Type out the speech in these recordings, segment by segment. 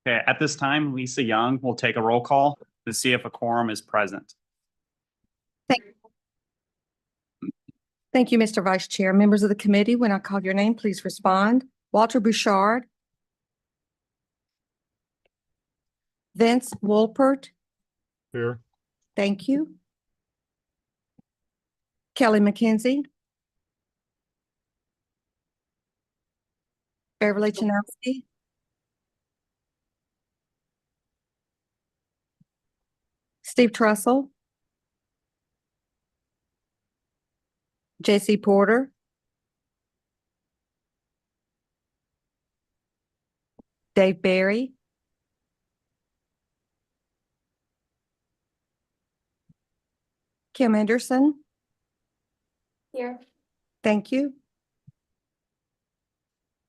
Okay, at this time, Lisa Young will take a roll call to see if a quorum is present. Thank you, Mr. Vice Chair. Members of the committee, when I call your name, please respond. Walter Bouchard. Vince Wolpert. Here. Thank you. Kelly McKenzie. Beverly Chanowski. Steve Trussell. J.C. Porter. Dave Barry. Kim Anderson. Here. Thank you.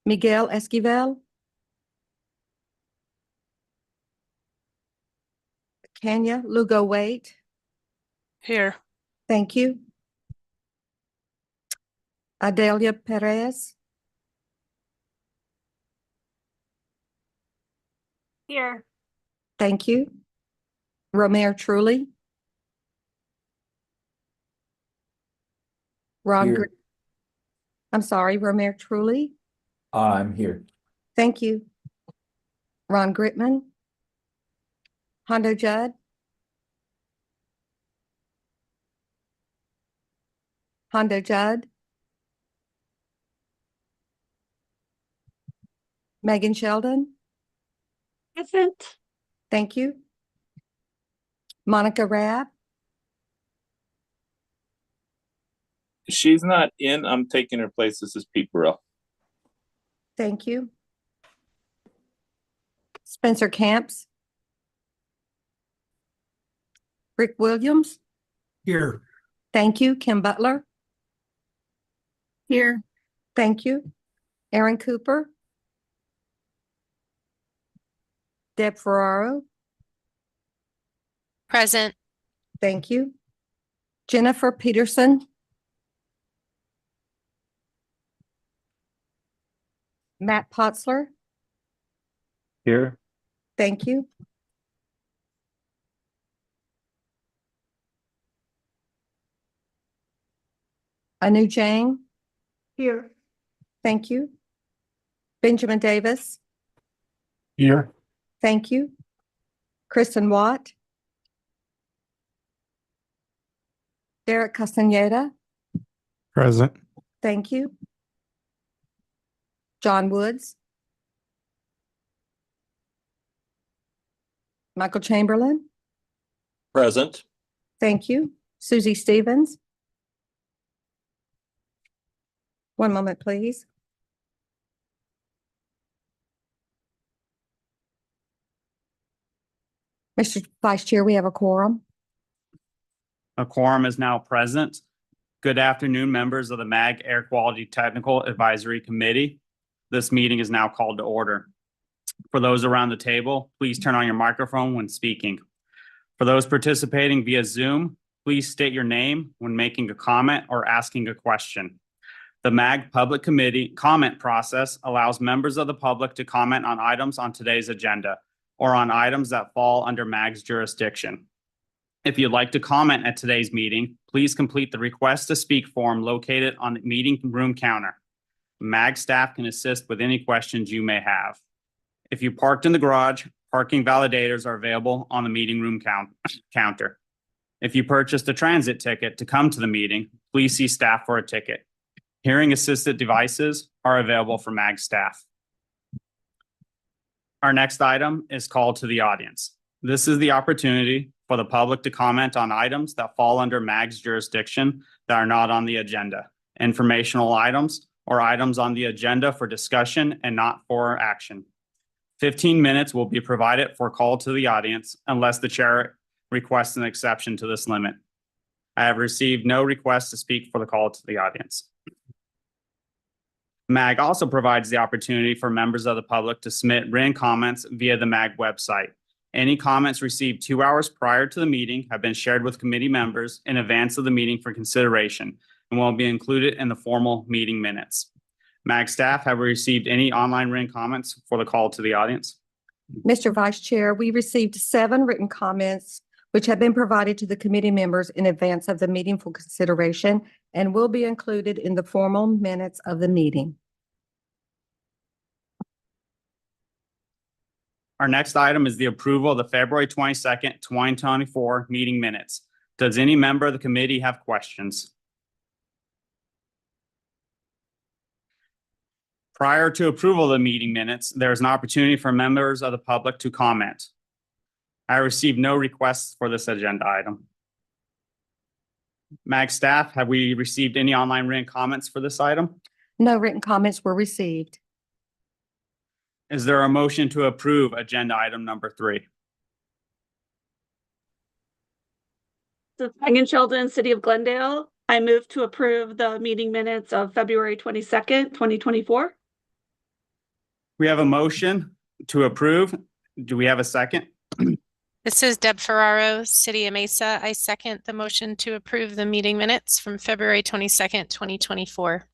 Miguel Esquivel. Kenya Lugo Waite. Here. Thank you. Adelia Perez. Here. Thank you. Romer Truly. Here. I'm sorry, Romer Truly. I'm here. Thank you. Ron Gritman. Hondo Judd. Hondo Judd. Megan Sheldon. Present. Thank you. Monica Rabb. She's not in. I'm taking her place. This is Pete Burrell. Thank you. Spencer Camps. Rick Williams. Here. Thank you. Kim Butler. Here. Thank you. Aaron Cooper. Deb Ferraro. Present. Thank you. Jennifer Peterson. Matt Potzler. Here. Thank you. Anu Jang. Here. Thank you. Benjamin Davis. Here. Thank you. Kristen Watt. Derek Castaneda. Present. Thank you. John Woods. Michael Chamberlain. Present. Thank you. Susie Stevens. One moment, please. Mr. Vice Chair, we have a quorum. A quorum is now present. Good afternoon, members of the MAG Air Quality Technical Advisory Committee. This meeting is now called to order. For those around the table, please turn on your microphone when speaking. For those participating via Zoom, please state your name when making a comment or asking a question. The MAG Public Committee comment process allows members of the public to comment on items on today's agenda or on items that fall under MAG's jurisdiction. If you'd like to comment at today's meeting, please complete the request to speak form located on the meeting room counter. MAG staff can assist with any questions you may have. If you parked in the garage, parking validators are available on the meeting room counter. If you purchased a transit ticket to come to the meeting, please see staff for a ticket. Hearing assisted devices are available for MAG staff. Our next item is called to the audience. This is the opportunity for the public to comment on items that fall under MAG's jurisdiction that are not on the agenda, informational items, or items on the agenda for discussion and not for action. 15 minutes will be provided for call to the audience unless the chair requests an exception to this limit. I have received no requests to speak for the call to the audience. MAG also provides the opportunity for members of the public to submit written comments via the MAG website. Any comments received 2 hours prior to the meeting have been shared with committee members in advance of the meeting for consideration and will be included in the formal meeting minutes. MAG staff have received any online written comments for the call to the audience? Mr. Vice Chair, we received 7 written comments which have been provided to the committee members in advance of the meeting for consideration and will be included in the formal minutes of the meeting. Our next item is the approval of the February 22nd, 2024 meeting minutes. Does any member of the committee have questions? Prior to approval of the meeting minutes, there is an opportunity for members of the public to comment. I received no requests for this agenda item. MAG staff, have we received any online written comments for this item? No written comments were received. Is there a motion to approve agenda item number 3? This is Megan Sheldon, City of Glendale. I move to approve the meeting minutes of February 22nd, 2024. We have a motion to approve. Do we have a second? This is Deb Ferraro, City of Mesa. I second the motion to approve the meeting minutes from February 22nd, 2024.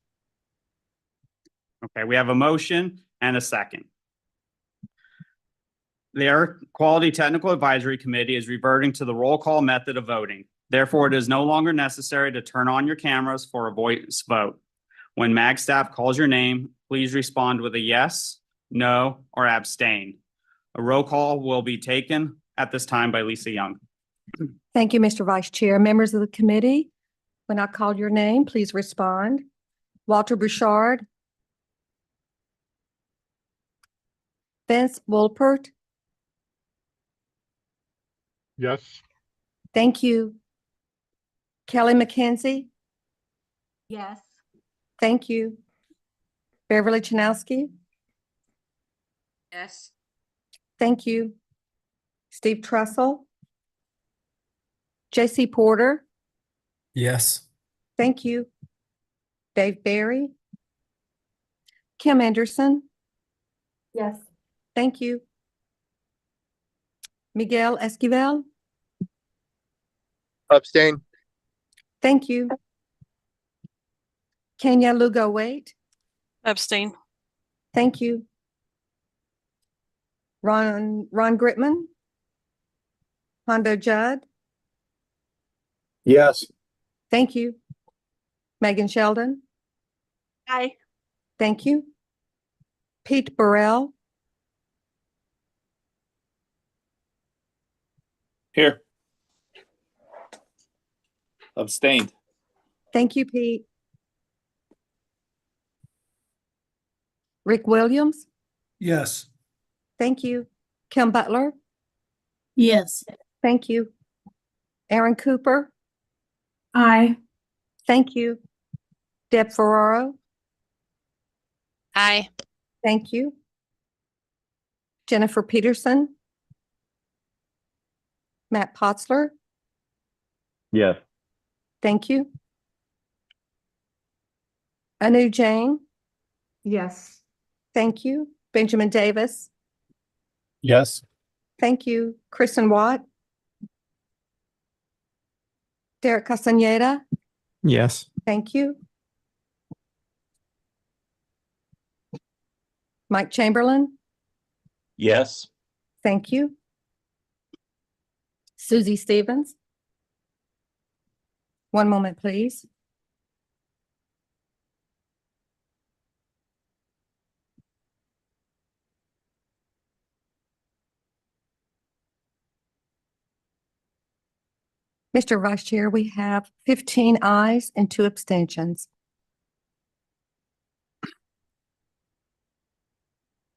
Okay, we have a motion and a second. The Air Quality Technical Advisory Committee is reverting to the roll call method of voting. Therefore, it is no longer necessary to turn on your cameras for a voice vote. When MAG staff calls your name, please respond with a yes, no, or abstain. A roll call will be taken at this time by Lisa Young. Thank you, Mr. Vice Chair. Members of the committee, when I call your name, please respond. Walter Bouchard. Vince Wolpert. Yes. Thank you. Kelly McKenzie. Yes. Thank you. Beverly Chanowski. Yes. Thank you. Steve Trussell. J.C. Porter. Yes. Thank you. Dave Barry. Kim Anderson. Yes. Thank you. Miguel Esquivel. Abstain. Thank you. Kenya Lugo Wait. Abstain. Thank you. Ron Gritman. Hondo Judd. Yes. Thank you. Megan Sheldon. Aye. Thank you. Pete Burrell. Here. Abstained. Thank you, Pete. Rick Williams. Yes. Thank you. Kim Butler. Yes. Thank you. Aaron Cooper. Aye. Thank you. Deb Ferraro. Aye. Thank you. Jennifer Peterson. Matt Potzler. Yes. Thank you. Anu Jane. Yes. Thank you. Benjamin Davis. Yes. Thank you. Kristen Watt. Derek Castaneda. Yes. Thank you. Mike Chamberlain. Yes. Thank you. Susie Stevens. One moment, please. Mr. Vice Chair, we have 15 ayes and 2 abstentions.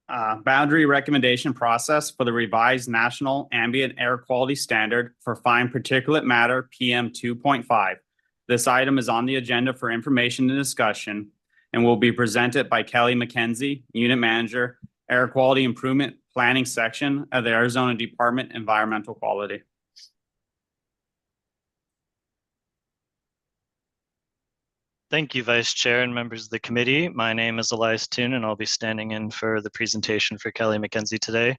Boundary recommendation process for the revised National Ambient Air Quality Standard for fine particulate matter PM 2.5. This item is on the agenda for information and discussion and will be presented by Kelly McKenzie, Unit Manager, Air Quality Improvement Planning Section of the Arizona Department of Environmental Quality. Thank you, Vice Chair and members of the committee. My name is Elias Toon, and I'll be standing in for the presentation for Kelly McKenzie today.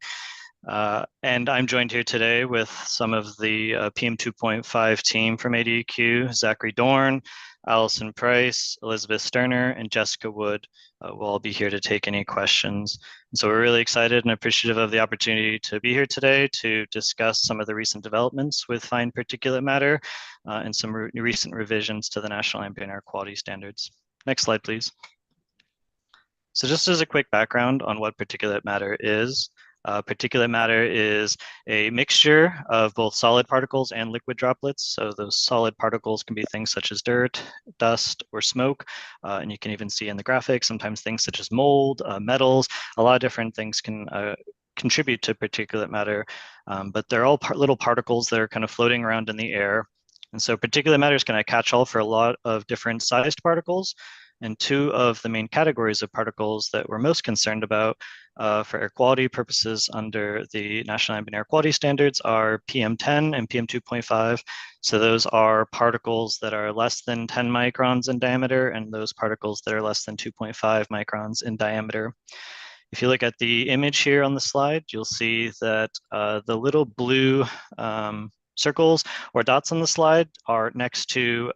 And I'm joined here today with some of the PM 2.5 team from ADEQ, Zachary Dorn, Allison Price, Elizabeth Sterner, and Jessica Wood will all be here to take any questions. And so we're really excited and appreciative of the opportunity to be here today to discuss some of the recent developments with fine particulate matter and some recent revisions to the National Ambient Air Quality Standards. Next slide, please. So just as a quick background on what particulate matter is, particulate matter is a mixture of both solid particles and liquid droplets. So those solid particles can be things such as dirt, dust, or smoke. And you can even see in the graphic, sometimes things such as mold, metals, a lot of different things can contribute to particulate matter. But they're all little particles that are kind of floating around in the air. And so particulate matter is kind of catch-all for a lot of different sized particles. And two of the main categories of particles that we're most concerned about for air quality purposes under the National Ambient Air Quality Standards are PM10 and PM2.5. So those are particles that are less than 10 microns in diameter, and those particles that are less than 2.5 microns in diameter. If you look at the image here on the slide, you'll see that the little blue circles or dots on the slide are next to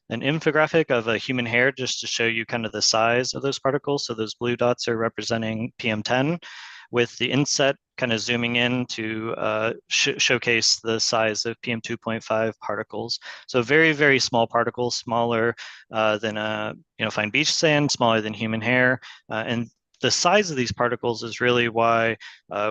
an infographic of a human hair, just to show you kind of the size of those particles. So those blue dots are representing PM10, with the inset kind of zooming in to showcase the size of PM2.5 particles. So very, very small particles, smaller than a fine beach sand, smaller than human hair, and the size of these particles is really why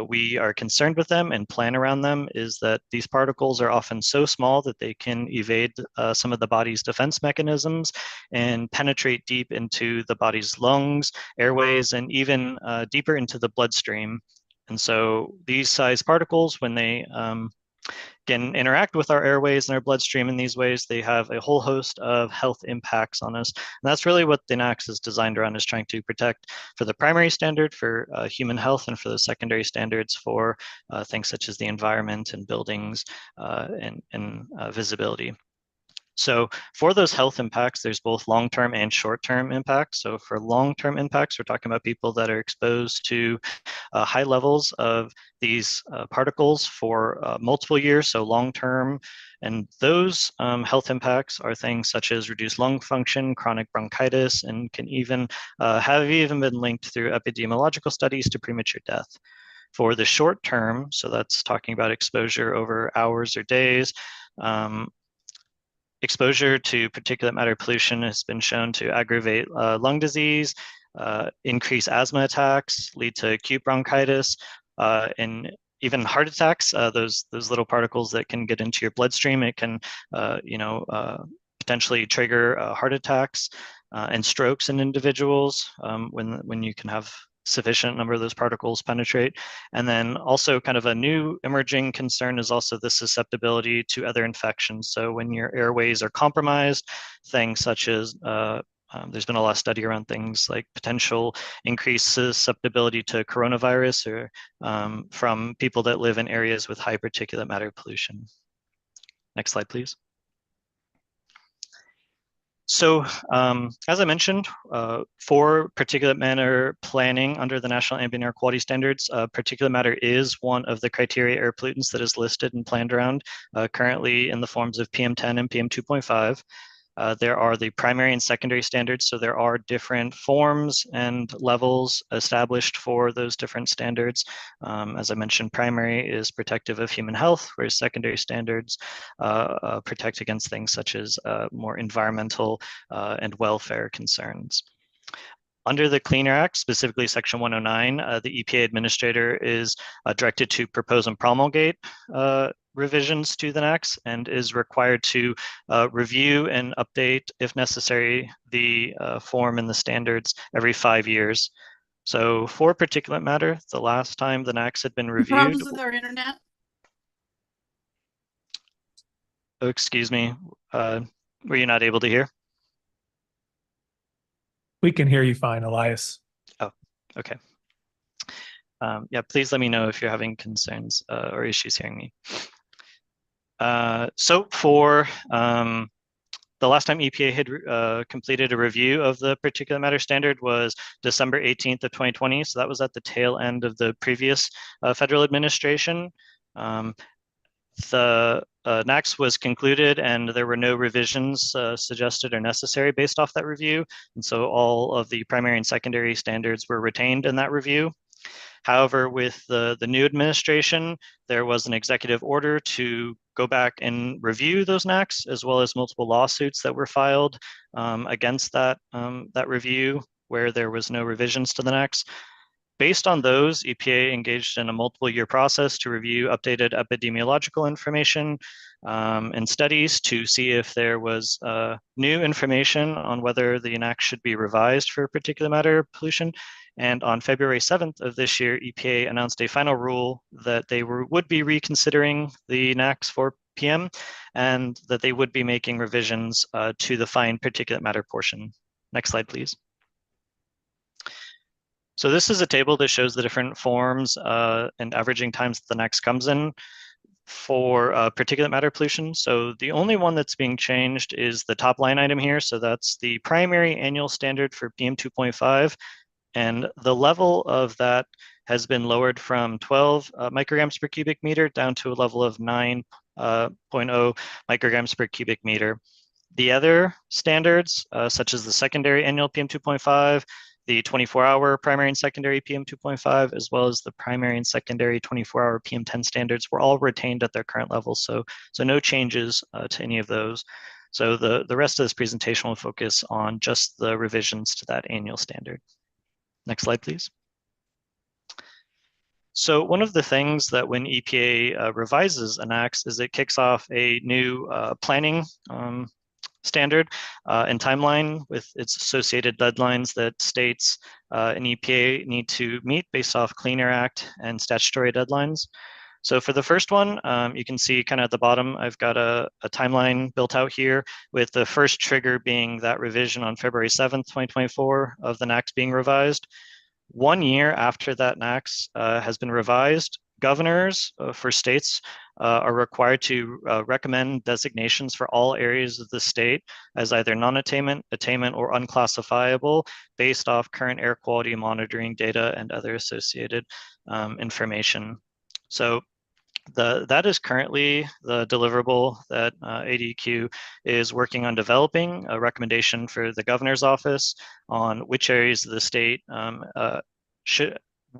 we are concerned with them and plan around them, is that these particles are often so small that they can evade some of the body's defense mechanisms and penetrate deep into the body's lungs, airways, and even deeper into the bloodstream. And so these size particles, when they can interact with our airways and our bloodstream in these ways, they have a whole host of health impacts on us. And that's really what the NAAQS is designed around, is trying to protect for the primary standard for human health, and for the secondary standards for things such as the environment and buildings and visibility. So for those health impacts, there's both long-term and short-term impacts. So for long-term impacts, we're talking about people that are exposed to high levels of these particles for multiple years, so long-term. And those health impacts are things such as reduced lung function, chronic bronchitis, and can even have even been linked through epidemiological studies to premature death. For the short term, so that's talking about exposure over hours or days, exposure to particulate matter pollution has been shown to aggravate lung disease, increase asthma attacks, lead to acute bronchitis, and even heart attacks. Those little particles that can get into your bloodstream, it can potentially trigger heart attacks and strokes in individuals when you can have sufficient number of those particles penetrate. And then also kind of a new emerging concern is also the susceptibility to other infections. So when your airways are compromised, things such as there's been a lot of study around things like potential increased susceptibility to coronavirus or from people that live in areas with high particulate matter pollution. Next slide, please. So as I mentioned, for particulate matter planning under the National Ambient Air Quality Standards, particulate matter is one of the criteria air pollutants that is listed and planned around currently in the forms of PM10 and PM2.5. There are the primary and secondary standards, so there are different forms and levels established for those different standards. As I mentioned, primary is protective of human health, whereas secondary standards protect against things such as more environmental and welfare concerns. Under the Clean Air Act, specifically Section 109, the EPA administrator is directed to propose and promulgate revisions to the NAAQS and is required to review and update, if necessary, the form and the standards every 5 years. So for particulate matter, the last time the NAAQS had been reviewed. Problems with our internet? Oh, excuse me. Were you not able to hear? We can hear you fine, Elias. Oh, okay. Yeah, please let me know if you're having concerns or issues hearing me. So for the last time EPA had completed a review of the particulate matter standard was December 18th of 2020. So that was at the tail end of the previous federal administration. The NACS was concluded and there were no revisions suggested or necessary based off that review. And so all of the primary and secondary standards were retained in that review. However, with the new administration, there was an executive order to go back and review those NACs, as well as multiple lawsuits that were filed against that review where there was no revisions to the NACs. Based on those, EPA engaged in a multiple year process to review updated epidemiological information and studies to see if there was new information on whether the NAC should be revised for particulate matter pollution. And on February 7th of this year, EPA announced a final rule that they would be reconsidering the NACs for PM and that they would be making revisions to the fine particulate matter portion. Next slide, please. So this is a table that shows the different forms and averaging times the NACs comes in for particulate matter pollution. So the only one that's being changed is the top line item here. So that's the primary annual standard for PM 2.5. And the level of that has been lowered from 12 micrograms per cubic meter down to a level of 9.0 micrograms per cubic meter. The other standards, such as the secondary annual PM 2.5, the 24-hour primary and secondary PM 2.5, as well as the primary and secondary 24-hour PM 10 standards were all retained at their current levels. So no changes to any of those. So the rest of this presentation will focus on just the revisions to that annual standard. Next slide, please. So one of the things that when EPA revises an NACs is it kicks off a new planning standard and timeline with its associated deadlines that states an EPA need to meet based off Clean Air Act and statutory deadlines. So for the first one, you can see kind of at the bottom, I've got a timeline built out here with the first trigger being that revision on February 7th, 2024 of the NACs being revised. 1 year after that NACs has been revised, governors for states are required to recommend designations for all areas of the state as either non-attainment, attainment, or unclassifiable based off current air quality monitoring data and other associated information. So that is currently the deliverable that ADQ is working on developing a recommendation for the governor's office on which areas of the state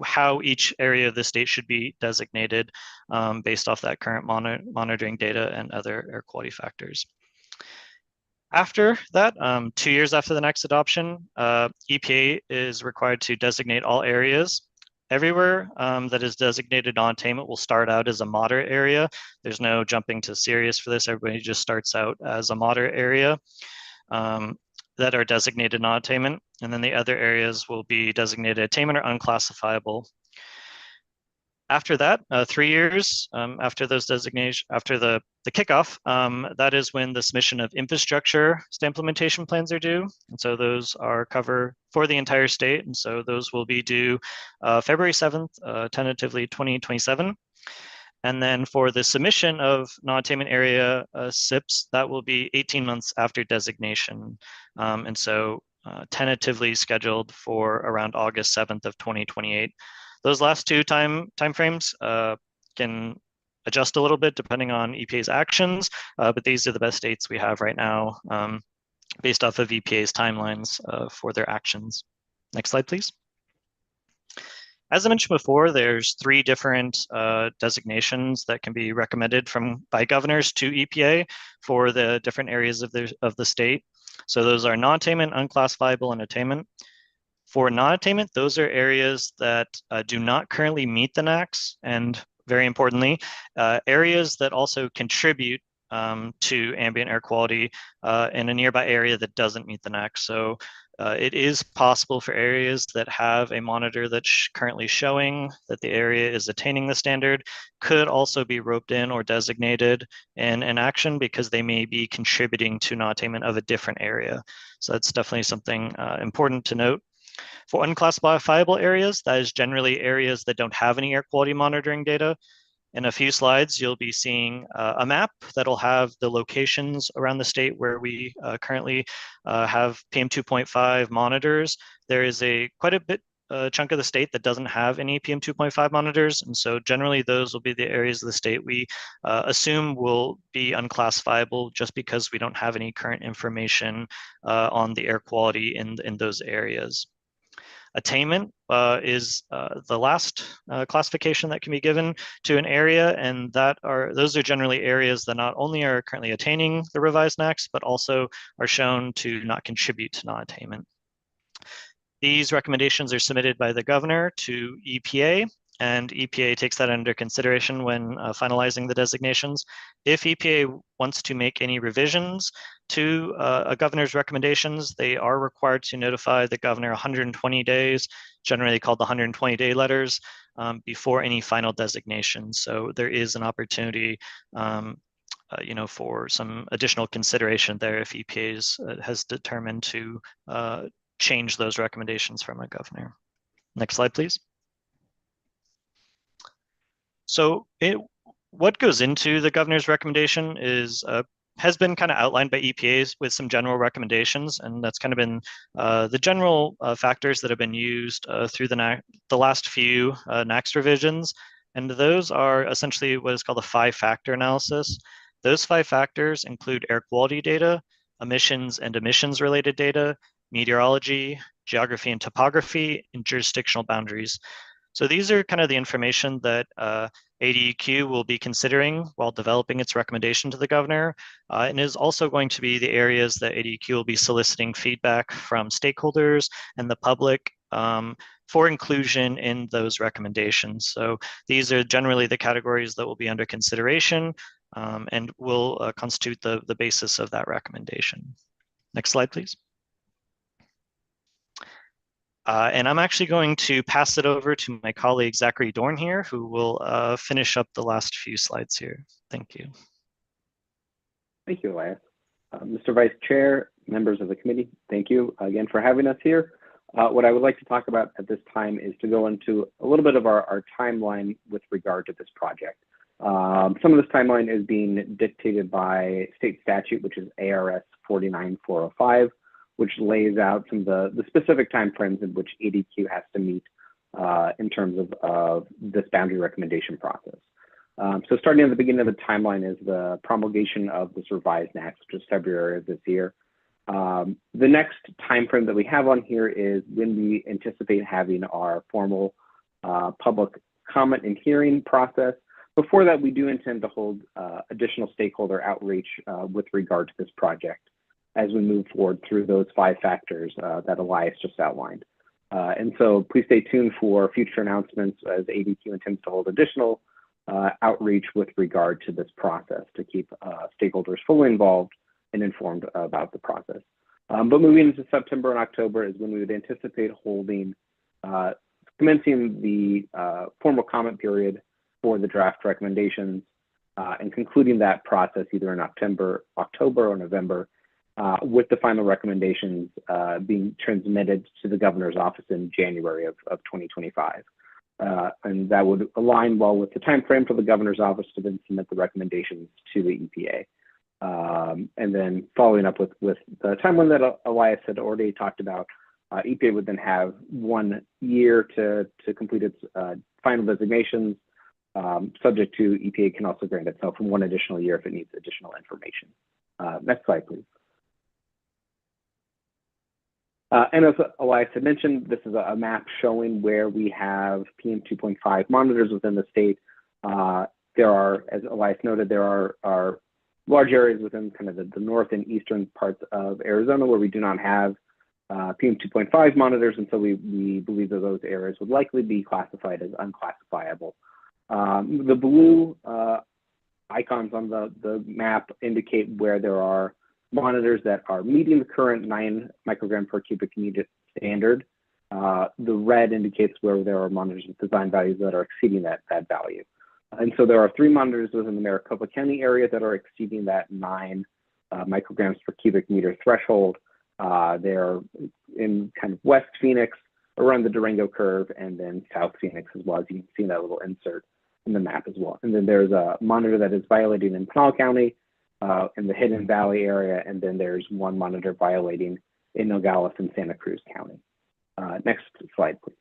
how each area of the state should be designated based off that current monitoring data and other air quality factors. After that, 2 years after the next adoption, EPA is required to designate all areas. Everywhere that is designated non-attainment will start out as a moderate area. There's no jumping to serious for this. Everybody just starts out as a moderate area that are designated non-attainment. And then the other areas will be designated attainment or unclassifiable. After that, 3 years after those designations, after the kickoff, that is when the submission of infrastructure implementation plans are due. And so those are covered for the entire state. And so those will be due February 7th, tentatively 2027. And then for the submission of non-attainment area SIPs, that will be 18 months after designation. And so tentatively scheduled for around August 7th of 2028. Those last two timeframes can adjust a little bit depending on EPA's actions, but these are the best dates we have right now based off of EPA's timelines for their actions. Next slide, please. As I mentioned before, there's 3 different designations that can be recommended by governors to EPA for the different areas of the state. So those are non-attainment, unclassifiable, and attainment. For non-attainment, those are areas that do not currently meet the NACs, and very importantly, areas that also contribute to ambient air quality in a nearby area that doesn't meet the NACs. So it is possible for areas that have a monitor that's currently showing that the area is attaining the standard could also be roped in or designated in an action because they may be contributing to non-attainment of a different area. So that's definitely something important to note. For unclassifiable areas, that is generally areas that don't have any air quality monitoring data. In a few slides, you'll be seeing a map that'll have the locations around the state where we currently have PM 2.5 monitors. There is quite a bit chunk of the state that doesn't have any PM 2.5 monitors. And so generally those will be the areas of the state we assume will be unclassifiable just because we don't have any current information on the air quality in those areas. Attainment is the last classification that can be given to an area, and those are generally areas that not only are currently attaining the revised NAAQS, but also are shown to not contribute to non-attainment. These recommendations are submitted by the governor to EPA, and EPA takes that under consideration when finalizing the designations. If EPA wants to make any revisions to a governor's recommendations, they are required to notify the governor 120 days, generally called the 120-day letters, before any final designation. So there is an opportunity for some additional consideration there if EPA has determined to change those recommendations from a governor. Next slide, please. So what goes into the governor's recommendation has been kind of outlined by EPA with some general recommendations, and that's kind of been the general factors that have been used through the last few NAAQS revisions. And those are essentially what is called a 5-factor analysis. Those 5 factors include air quality data, emissions and emissions-related data, meteorology, geography and topography, and jurisdictional boundaries. So these are kind of the information that ADEQ will be considering while developing its recommendation to the governor, and is also going to be the areas that ADEQ will be soliciting feedback from stakeholders and the public for inclusion in those recommendations. So these are generally the categories that will be under consideration and will constitute the basis of that recommendation. Next slide, please. And I'm actually going to pass it over to my colleague, Zachary Dorn here, who will finish up the last few slides here. Thank you. Thank you, Elias. Mr. Vice Chair, members of the committee, thank you again for having us here. What I would like to talk about at this time is to go into a little bit of our timeline with regard to this project. Some of this timeline is being dictated by state statute, which is ARS 49405. Which lays out some of the specific timeframes in which ADEQ has to meet in terms of this boundary recommendation process. So starting at the beginning of the timeline is the promulgation of this revised NAAQS, which is February of this year. The next timeframe that we have on here is when we anticipate having our formal public comment and hearing process. Before that, we do intend to hold additional stakeholder outreach with regard to this project as we move forward through those 5 factors that Elias just outlined. And so please stay tuned for future announcements as ADEQ intends to hold additional outreach with regard to this process to keep stakeholders fully involved and informed about the process. But moving into September and October is when we would anticipate holding, commencing the formal comment period for the draft recommendations and concluding that process either in October or November, with the final recommendations being transmitted to the governor's office in January of 2025. And that would align well with the time frame for the governor's office to then submit the recommendations to the EPA. And then following up with the timeline that Elias had already talked about, EPA would then have 1 year to complete its final designations, subject to EPA can also grant itself 1 additional year if it needs additional information. Next slide, please. And as Elias had mentioned, this is a map showing where we have PM 2.5 monitors within the state. There are, as Elias noted, there are large areas within kind of the north and eastern parts of Arizona where we do not have PM 2.5 monitors, and so we believe that those areas would likely be classified as unclassifiable. The blue icons on the map indicate where there are monitors that are meeting the current 9 microgram per cubic meter standard. The red indicates where there are monitors with design values that are exceeding that value. And so there are 3 monitors within the Maricopa County area that are exceeding that 9 micrograms per cubic meter threshold. They're in kind of West Phoenix, around the Durango curve, and then South Phoenix as well, as you can see in that little insert in the map as well. And then there's a monitor that is violating in Pinal County, in the Hidden Valley area, and then there's 1 monitor violating in Nogales and Santa Cruz County. Next slide, please.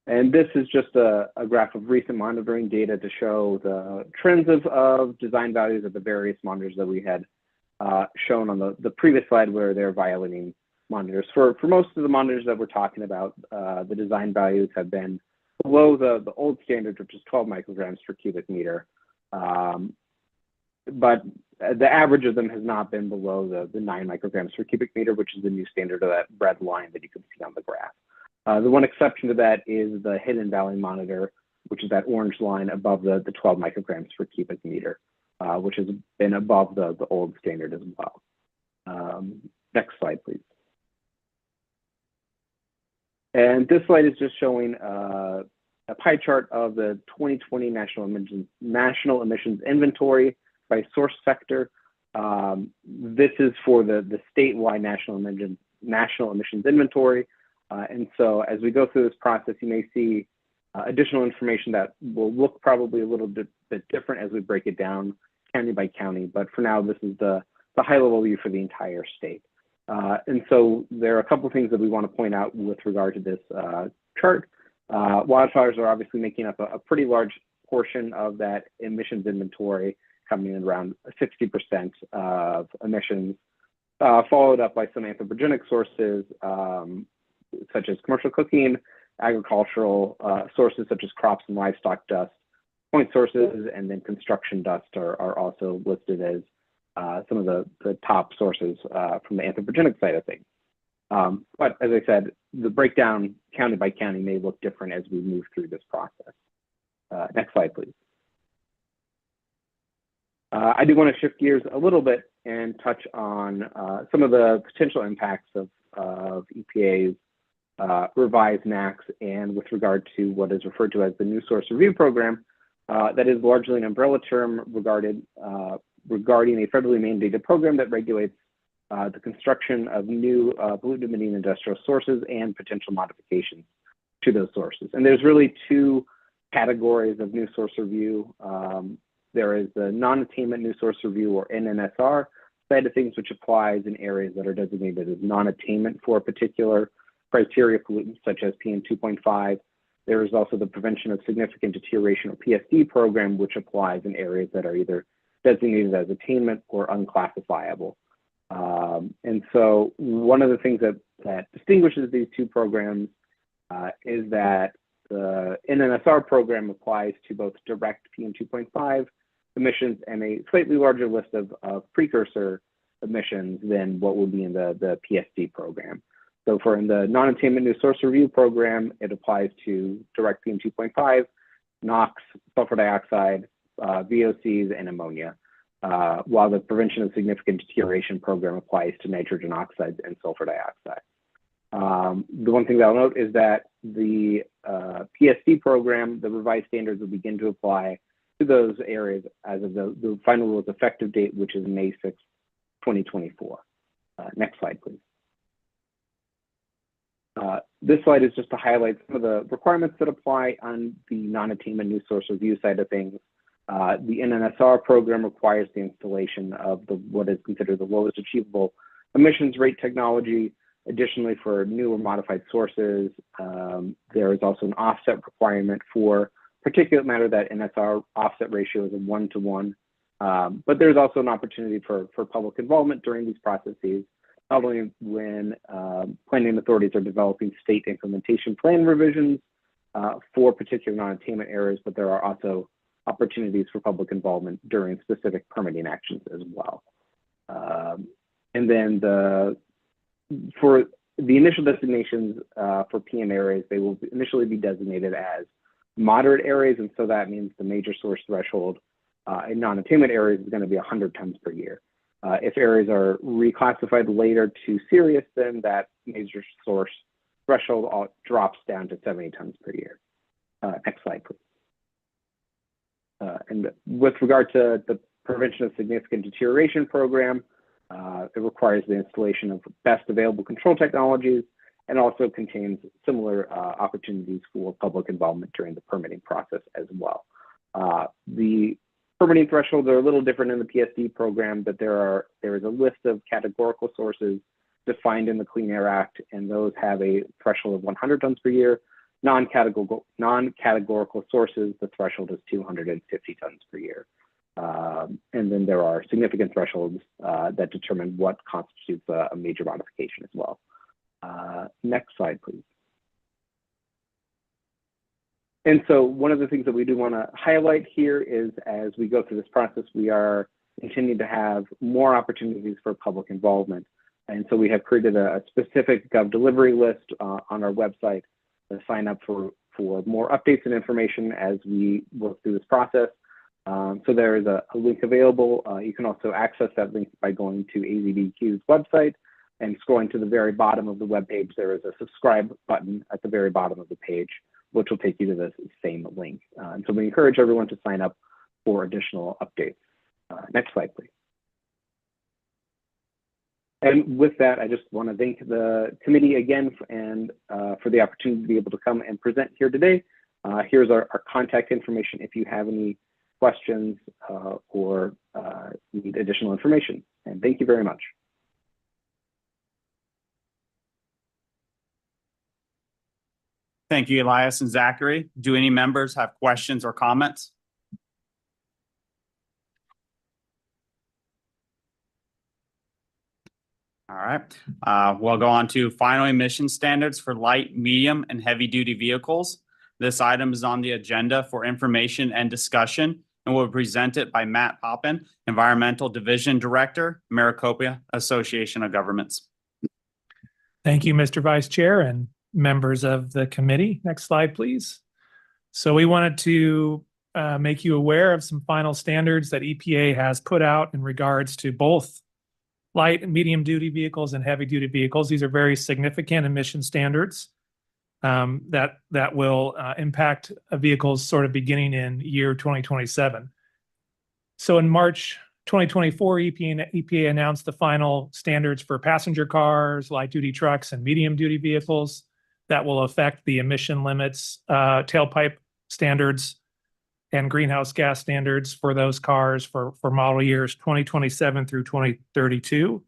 And this is just a graph of recent monitoring data to show the trends of design values of the various monitors that we had shown on the previous slide, where they're violating monitors. For most of the monitors that we're talking about, the design values have been below the old standard, which is 12 micrograms per cubic meter. But the average of them has not been below the 9 micrograms per cubic meter, which is the new standard of that red line that you can see on the graph. The one exception to that is the Hidden Valley monitor, which is that orange line above the 12 micrograms per cubic meter, which has been above the old standard as well. Next slide, please. And this slide is just showing a pie chart of the 2020 national emissions inventory by source sector. This is for the statewide national emissions inventory. And so as we go through this process, you may see additional information that will look probably a little bit different as we break it down county by county. But for now, this is the high level view for the entire state. And so there are a couple of things that we want to point out with regard to this chart. Wildfires are obviously making up a pretty large portion of that emissions inventory, coming in around 60% of emissions, followed up by some anthropogenic sources, such as commercial cooking, agricultural sources such as crops and livestock dust, point sources, and then construction dust are also listed as some of the top sources from the anthropogenic side of things. But as I said, the breakdown county by county may look different as we move through this process. Next slide, please. I do want to shift gears a little bit and touch on some of the potential impacts of EPA's revised NAAQS, and with regard to what is referred to as the New Source Review Program, that is largely an umbrella term regarding a federally mandated program that regulates the construction of new pollutant-emitting industrial sources and potential modifications to those sources. And there's really two categories of New Source Review. There is the non-attainment New Source Review, or NNSR, side of things, which applies in areas that are designated as non-attainment for a particular criteria pollutant, such as PM 2.5. There is also the Prevention of Significant Deterioration, or PSD program, which applies in areas that are either designated as attainment or unclassifiable. And so one of the things that distinguishes these two programs is that the NNSR program applies to both direct PM 2.5 emissions and a slightly larger list of precursor emissions than what would be in the PSD program. So for in the non-attainment New Source Review program, it applies to direct PM 2.5, NOx, sulfur dioxide, VOCs, and ammonia, while the Prevention of Significant Deterioration program applies to nitrogen oxides and sulfur dioxide. The one thing that I'll note is that the PSD program, the revised standards will begin to apply to those areas as of the final rule's effective date, which is May 6, 2024. Next slide, please. This slide is just to highlight some of the requirements that apply on the non-attainment New Source Review side of things. The NNSR program requires the installation of what is considered the lowest achievable emissions rate technology. Additionally, for new or modified sources, there is also an offset requirement for particulate matter. That NSR offset ratio is a 1-to-1. But there's also an opportunity for public involvement during these processes, not only when planning authorities are developing state implementation plan revisions for particular non-attainment areas, but there are also opportunities for public involvement during specific permitting actions as well. And then for the initial designations for PM areas, they will initially be designated as moderate areas. And so that means the major source threshold in non-attainment areas is going to be 100 tons per year. If areas are reclassified later to serious, then that major source threshold drops down to 70 tons per year. Next slide, please. And with regard to the Prevention of Significant Deterioration program, it requires the installation of best available control technologies, and also contains similar opportunities for public involvement during the permitting process as well. The permitting thresholds are a little different in the PSD program, but there is a list of categorical sources defined in the Clean Air Act, and those have a threshold of 100 tons per year. non-categorical sources, the threshold is 250 tons per year. And then there are significant thresholds that determine what constitutes a major modification as well. Next slide, please. And so one of the things that we do want to highlight here is as we go through this process, we are continuing to have more opportunities for public involvement. And so we have created a specific GovDelivery list on our website to sign up for more updates and information as we work through this process. So there is a link available. You can also access that link by going to AZBQ's website and scrolling to the very bottom of the web page. There is a subscribe button at the very bottom of the page, which will take you to the same link. And so we encourage everyone to sign up for additional updates. Next slide, please. And with that, I just want to thank the committee again and for the opportunity to be able to come and present here today. Here's our contact information if you have any questions or need additional information. And thank you very much. Thank you, Elias and Zachary. Do any members have questions or comments? All right, we'll go on to final emission standards for light, medium, and heavy-duty vehicles. This item is on the agenda for information and discussion and will be presented by Matt Poppin, Environmental Division Director, Maricopa Association of Governments. Thank you, Mr. Vice Chair and members of the committee. Next slide, please. So we wanted to make you aware of some final standards that EPA has put out in regards to both light and medium duty vehicles and heavy duty vehicles. These are very significant emission standards that will impact vehicles sort of beginning in year 2027. So in March 2024, EPA announced the final standards for passenger cars, light duty trucks, and medium duty vehicles that will affect the emission limits, tailpipe standards, and greenhouse gas standards for those cars for model years 2027 through 2032.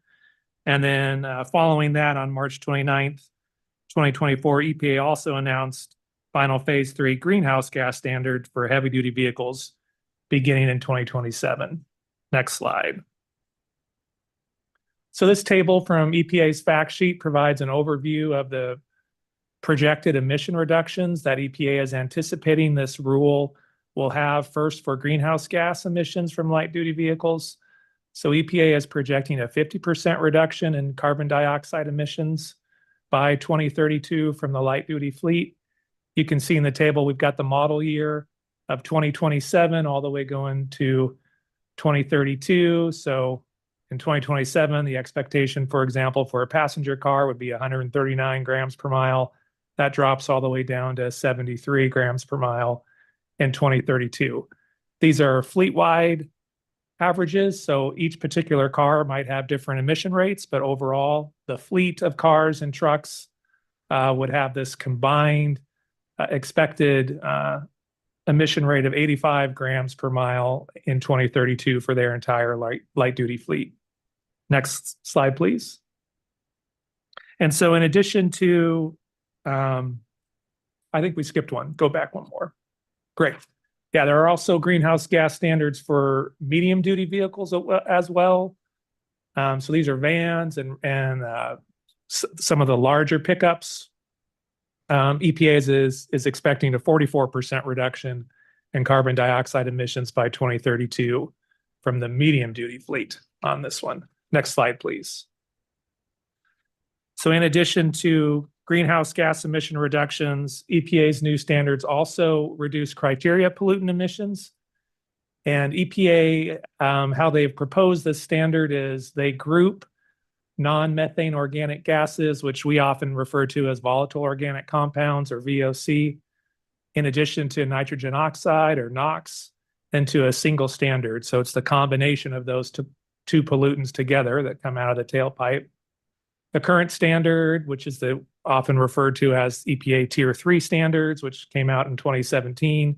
And then following that, on March 29th, 2024, EPA also announced final phase 3 greenhouse gas standard for heavy duty vehicles beginning in 2027. Next slide. So this table from EPA's fact sheet provides an overview of the projected emission reductions that EPA is anticipating this rule will have first for greenhouse gas emissions from light duty vehicles. So EPA is projecting a 50% reduction in carbon dioxide emissions by 2032 from the light duty fleet. You can see in the table, we've got the model year of 2027 all the way going to 2032. So in 2027, the expectation, for example, for a passenger car would be 139 grams per mile. That drops all the way down to 73 grams per mile in 2032. These are fleet-wide averages, so each particular car might have different emission rates, but overall, the fleet of cars and trucks would have this combined expected emission rate of 85 grams per mile in 2032 for their entire light-duty fleet. Next slide, please. And so in addition to, I think we skipped one. Go back one more. Great. Yeah, there are also greenhouse gas standards for medium duty vehicles as well. So these are vans and some of the larger pickups. EPA is expecting a 44% reduction in carbon dioxide emissions by 2032 from the medium duty fleet on this one. Next slide, please. So in addition to greenhouse gas emission reductions, EPA's new standards also reduce criteria pollutant emissions. And EPA, how they've proposed this standard is they group non-methane organic gases, which we often refer to as volatile organic compounds or VOC, in addition to nitrogen oxide or NOx, into a single standard. So it's the combination of those two pollutants together that come out of the tailpipe. The current standard, which is often referred to as EPA Tier 3 standards, which came out in 2017.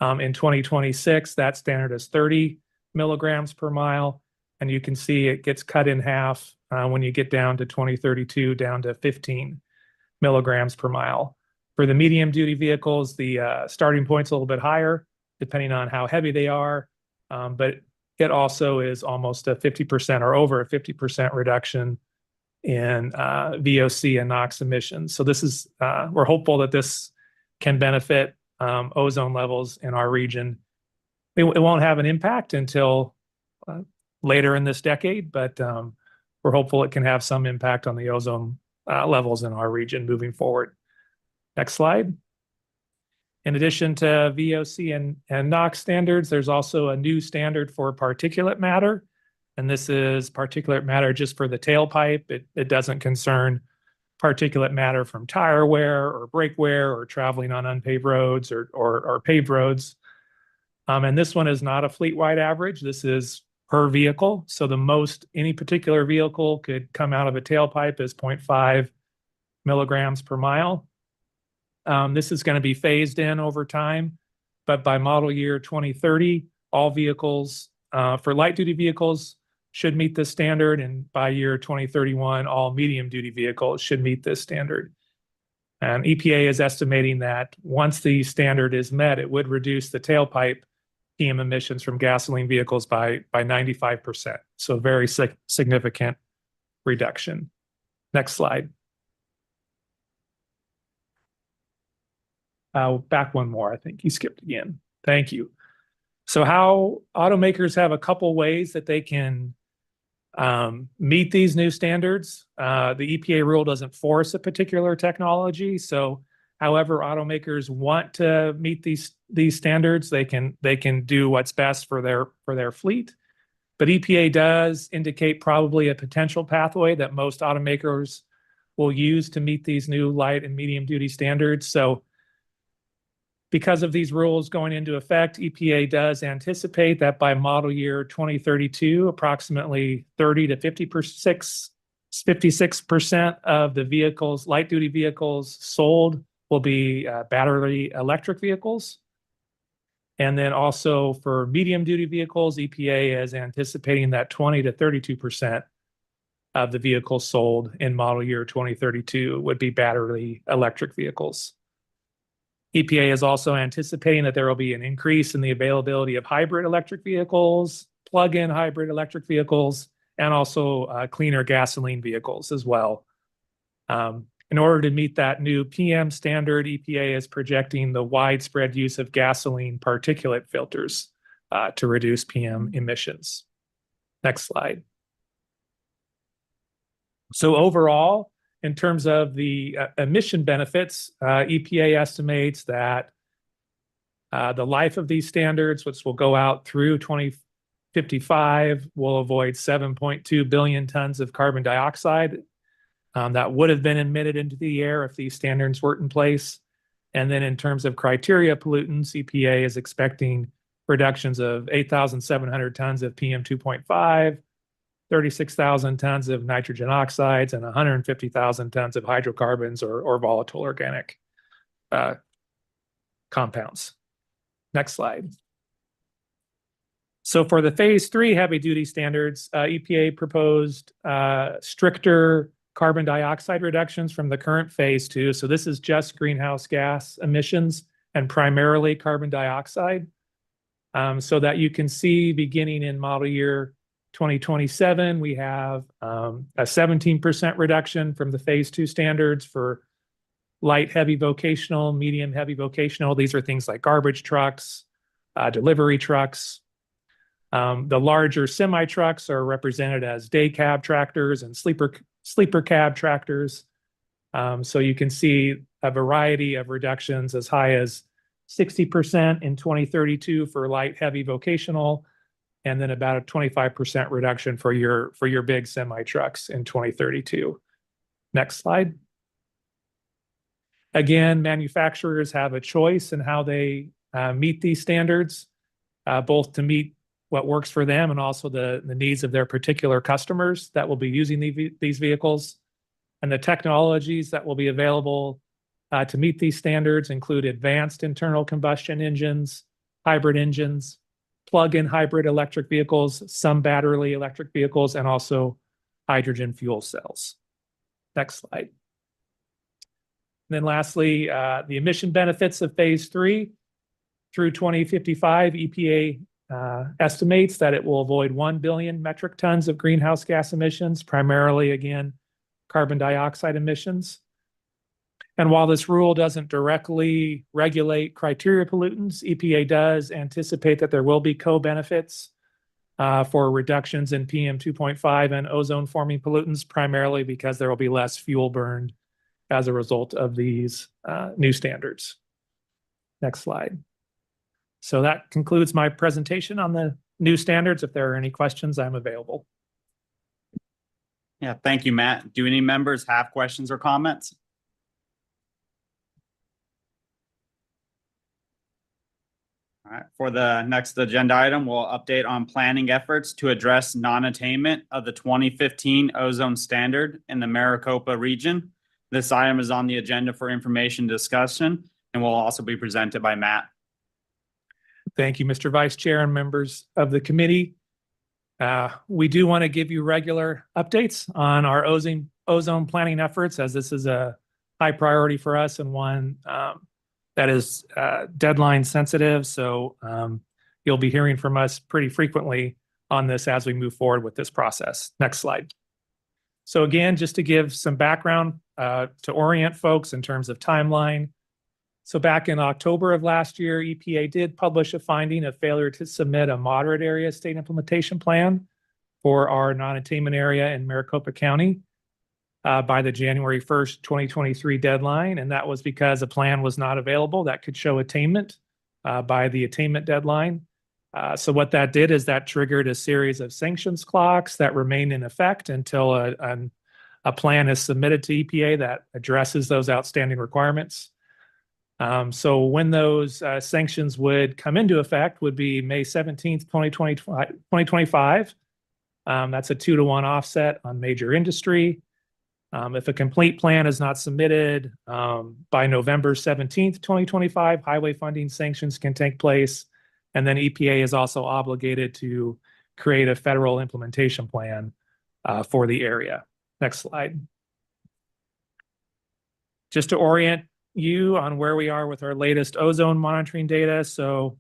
In 2026, that standard is 30 milligrams per mile. And you can see it gets cut in half when you get down to 2032, down to 15 milligrams per mile. For the medium duty vehicles, the starting point's a little bit higher, depending on how heavy they are. But it also is almost a 50% or over a 50% reduction in VOC and NOx emissions. So this is, we're hopeful that this can benefit ozone levels in our region. It won't have an impact until later in this decade, but we're hopeful it can have some impact on the ozone levels in our region moving forward. Next slide. In addition to VOC and NOx standards, there's also a new standard for particulate matter. And this is particulate matter just for the tailpipe. It doesn't concern particulate matter from tire wear or brake wear or traveling on unpaved roads or paved roads. And this one is not a fleet-wide average. This is per vehicle. So the most any particular vehicle could come out of a tailpipe is 0.5 milligrams per mile. This is going to be phased in over time, but by model year 2030, all vehicles for light-duty vehicles should meet this standard, and by year 2031, all medium-duty vehicles should meet this standard. And EPA is estimating that once the standard is met, it would reduce the tailpipe PM emissions from gasoline vehicles by 95%. So very significant reduction. Next slide. Back one more, I think you skipped again. Thank you. So how automakers have a couple ways that they can meet these new standards. The EPA rule doesn't force a particular technology. So however automakers want to meet these standards, they can do what's best for their fleet. But EPA does indicate probably a potential pathway that most automakers will use to meet these new light and medium duty standards. So because of these rules going into effect, EPA does anticipate that by model year 2032, approximately 30 to 56% of the vehicles, light duty vehicles sold will be battery electric vehicles. And then also for medium duty vehicles, EPA is anticipating that 20 to 32% of the vehicles sold in model year 2032 would be battery electric vehicles. EPA is also anticipating that there will be an increase in the availability of hybrid electric vehicles, plug-in hybrid electric vehicles, and also cleaner gasoline vehicles as well. In order to meet that new PM standard, EPA is projecting the widespread use of gasoline particulate filters to reduce PM emissions. Next slide. So overall, in terms of the emission benefits, EPA estimates that the life of these standards, which will go out through 2055, will avoid 7.2 billion tons of carbon dioxide that would have been emitted into the air if these standards weren't in place. And then in terms of criteria pollutants, EPA is expecting reductions of 8,700 tons of PM 2.5, 36,000 tons of nitrogen oxides, and 150,000 tons of hydrocarbons or volatile organic compounds. Next slide. So for the phase 3 heavy duty standards, EPA proposed stricter carbon dioxide reductions from the current phase 2. So this is just greenhouse gas emissions and primarily carbon dioxide. So that you can see beginning in model year 2027, we have a 17% reduction from the phase 2 standards for light heavy vocational, medium heavy vocational. These are things like garbage trucks, delivery trucks. The larger semi trucks are represented as day cab tractors and sleeper cab tractors. So you can see a variety of reductions as high as 60% in 2032 for light heavy vocational, and then about a 25% reduction for your big semi trucks in 2032. Next slide. Again, manufacturers have a choice in how they meet these standards, both to meet what works for them and also the needs of their particular customers that will be using these vehicles. And the technologies that will be available to meet these standards include advanced internal combustion engines, hybrid engines, plug-in hybrid electric vehicles, some battery electric vehicles, and also hydrogen fuel cells. Next slide. then lastly, the emission benefits of phase 3 through 2055, EPA estimates that it will avoid 1 billion metric tons of greenhouse gas emissions, primarily, again, carbon dioxide emissions. And while this rule doesn't directly regulate criteria pollutants, EPA does anticipate that there will be co-benefits for reductions in PM 2.5 and ozone forming pollutants, primarily because there will be less fuel burned as a result of these new standards. Next slide. So that concludes my presentation on the new standards. If there are any questions, I'm available. Yeah, thank you, Matt. Do any members have questions or comments? All right, for the next agenda item, we'll update on planning efforts to address non-attainment of the 2015 ozone standard in the Maricopa region. This item is on the agenda for information discussion and will also be presented by Matt. Thank you, Mr. Vice Chair and members of the committee. We do want to give you regular updates on our ozone planning efforts, as this is a high priority for us and one that is deadline sensitive. So you'll be hearing from us pretty frequently on this as we move forward with this process. Next slide. So again, just to give some background to orient folks in terms of timeline. So back in October of last year, EPA did publish a finding of failure to submit a moderate area state implementation plan for our non-attainment area in Maricopa County by the January 1st, 2023 deadline. And that was because a plan was not available that could show attainment by the attainment deadline. So what that did is that triggered a series of sanctions clocks that remain in effect until a plan is submitted to EPA that addresses those outstanding requirements. So when those sanctions would come into effect would be May 17th, 2025. That's a 2-to-1 offset on major industry. If a complete plan is not submitted by November 17th, 2025, highway funding sanctions can take place. And then EPA is also obligated to create a federal implementation plan for the area. Next slide. Just to orient you on where we are with our latest ozone monitoring data. So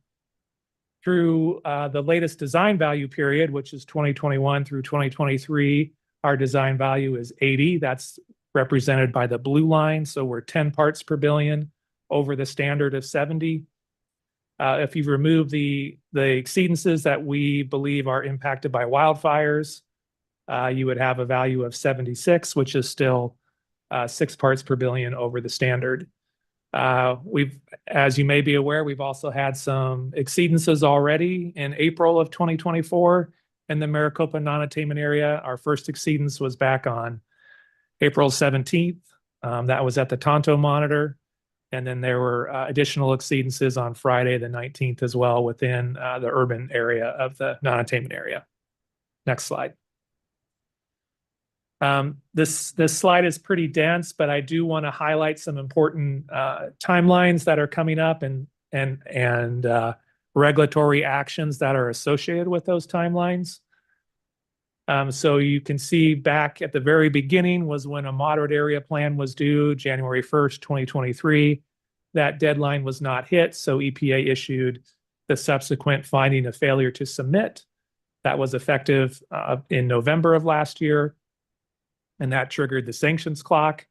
through the latest design value period, which is 2021 through 2023, our design value is 80. That's represented by the blue line. So we're 10 parts per billion over the standard of 70. If you remove the exceedances that we believe are impacted by wildfires, you would have a value of 76, which is still 6 parts per billion over the standard. As you may be aware, we've also had some exceedances already in April of 2024 in the Maricopa non-attainment area. Our first exceedance was back on April 17th. That was at the Tonto monitor. And then there were additional exceedances on Friday the 19th as well within the urban area of the non-attainment area. Next slide. This slide is pretty dense, but I do want to highlight some important timelines that are coming up and regulatory actions that are associated with those timelines. So you can see back at the very beginning was when a moderate area plan was due, January 1st, 2023. That deadline was not hit, so EPA issued the subsequent finding of failure to submit. That was effective in November of last year. And that triggered the sanctions clock,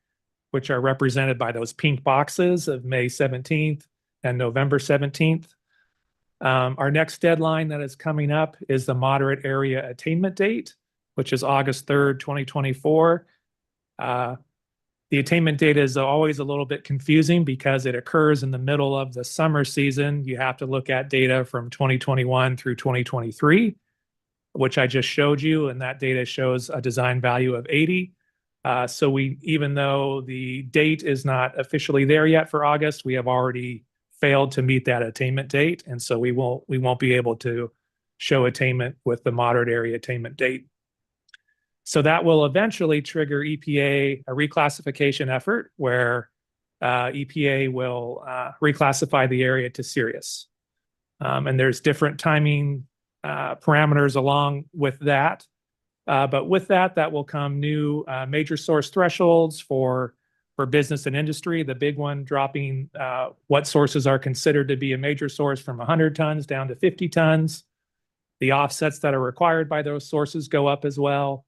which are represented by those pink boxes of May 17th and November 17th. Our next deadline that is coming up is the moderate area attainment date, which is August 3rd, 2024. The attainment date is always a little bit confusing because it occurs in the middle of the summer season. You have to look at data from 2021 through 2023, which I just showed you, and that data shows a design value of 80. So even though the date is not officially there yet for August, we have already failed to meet that attainment date. And so we won't be able to show attainment with the moderate area attainment date. So that will eventually trigger EPA a reclassification effort where EPA will reclassify the area to serious. And there's different timing parameters along with that. But with that will come new major source thresholds for for business and industry, the big one dropping what sources are considered to be a major source from 100 tons down to 50 tons. The offsets that are required by those sources go up as well.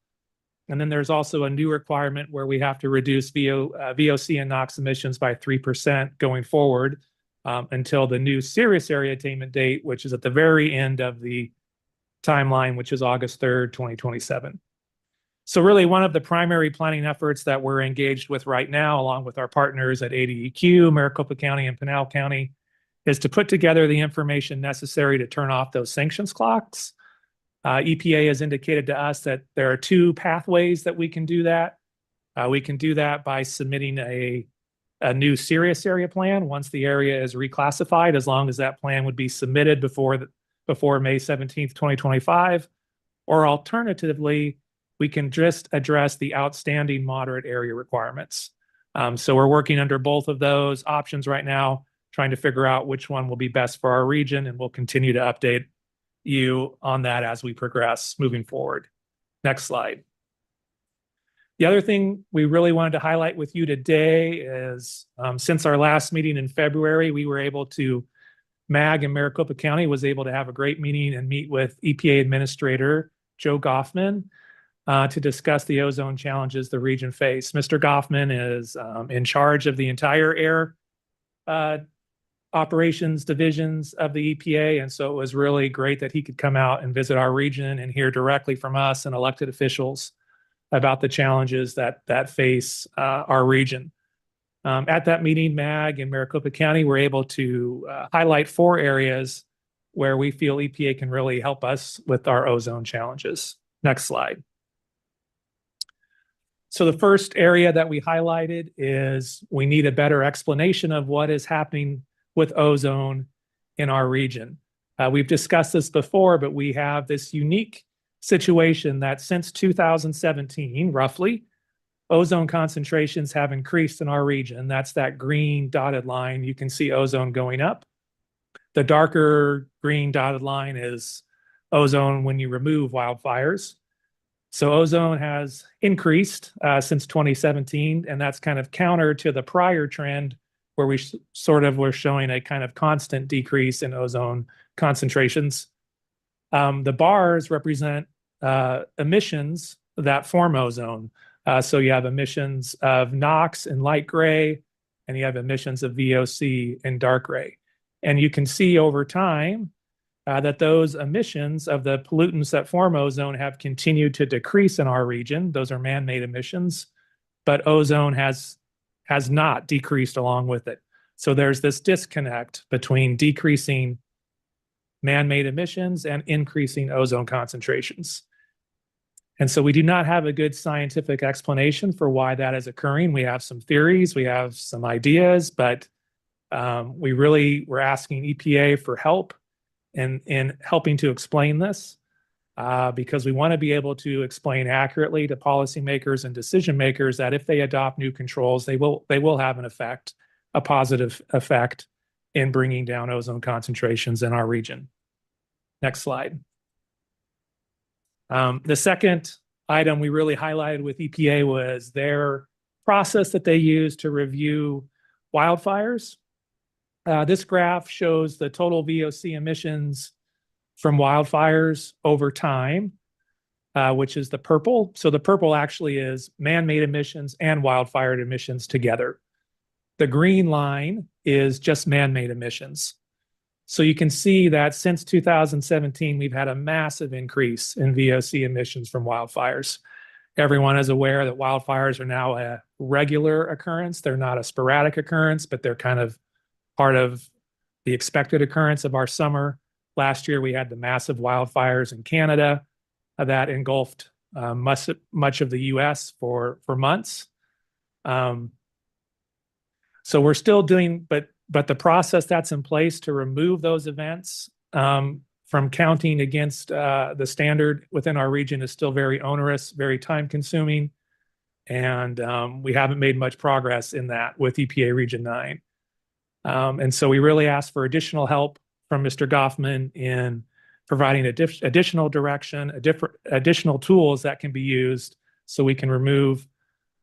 And then there's also a new requirement where we have to reduce VOC and NOx emissions by 3% going forward until the new serious area attainment date, which is at the very end of the timeline, which is August 3rd, 2027. So really one of the primary planning efforts that we're engaged with right now, along with our partners at ADEQ, Maricopa County, and Pinal County, is to put together the information necessary to turn off those sanctions clocks. EPA has indicated to us that there are two pathways that we can do that. We can do that by submitting a new serious area plan once the area is reclassified, as long as that plan would be submitted before May 17th, 2025. Or alternatively, we can just address the outstanding moderate area requirements. So we're working under both of those options right now, trying to figure out which one will be best for our region, and we'll continue to update you on that as we progress moving forward. Next slide. The other thing we really wanted to highlight with you today is since our last meeting in February, we were able to, MAG in Maricopa County was able to have a great meeting and meet with EPA Administrator Joe Goffman to discuss the ozone challenges the region face. Mr. Goffman is in charge of the entire air operations divisions of the EPA. And so it was really great that he could come out and visit our region and hear directly from us and elected officials about the challenges that face our region. At that meeting, MAG and Maricopa County were able to highlight 4 areas where we feel EPA can really help us with our ozone challenges. Next slide. So the first area that we highlighted is we need a better explanation of what is happening with ozone in our region. We've discussed this before, but we have this unique situation that since 2017, roughly, ozone concentrations have increased in our region. That's that green dotted line. You can see ozone going up. The darker green dotted line is ozone when you remove wildfires. So ozone has increased since 2017, and that's kind of counter to the prior trend where we sort of were showing a kind of constant decrease in ozone concentrations. The bars represent emissions that form ozone. So you have emissions of NOx in light gray, and you have emissions of VOC in dark gray. And you can see over time that those emissions of the pollutants that form ozone have continued to decrease in our region. Those are man-made emissions, but ozone has not decreased along with it. So there's this disconnect between decreasing man-made emissions and increasing ozone concentrations. And so we do not have a good scientific explanation for why that is occurring. We have some theories, we have some ideas, but we're asking EPA for help in helping to explain this because we want to be able to explain accurately to policymakers and decision makers that if they adopt new controls, they will have an effect, a positive effect in bringing down ozone concentrations in our region. Next slide. The second item we really highlighted with EPA was their process that they use to review wildfires. This graph shows the total VOC emissions from wildfires over time, which is the purple. So the purple actually is man-made emissions and wildfire emissions together. The green line is just man-made emissions. So you can see that since 2017, we've had a massive increase in VOC emissions from wildfires. Everyone is aware that wildfires are now a regular occurrence. They're not a sporadic occurrence, but they're kind of part of the expected occurrence of our summer. Last year, we had the massive wildfires in Canada that engulfed much of the US for months. So we're still doing, but the process that's in place to remove those events from counting against the standard within our region is still very onerous, very time consuming. And we haven't made much progress in that with EPA Region 9. And so we really asked for additional help from Mr. Goffman in providing additional direction, additional tools that can be used so we can remove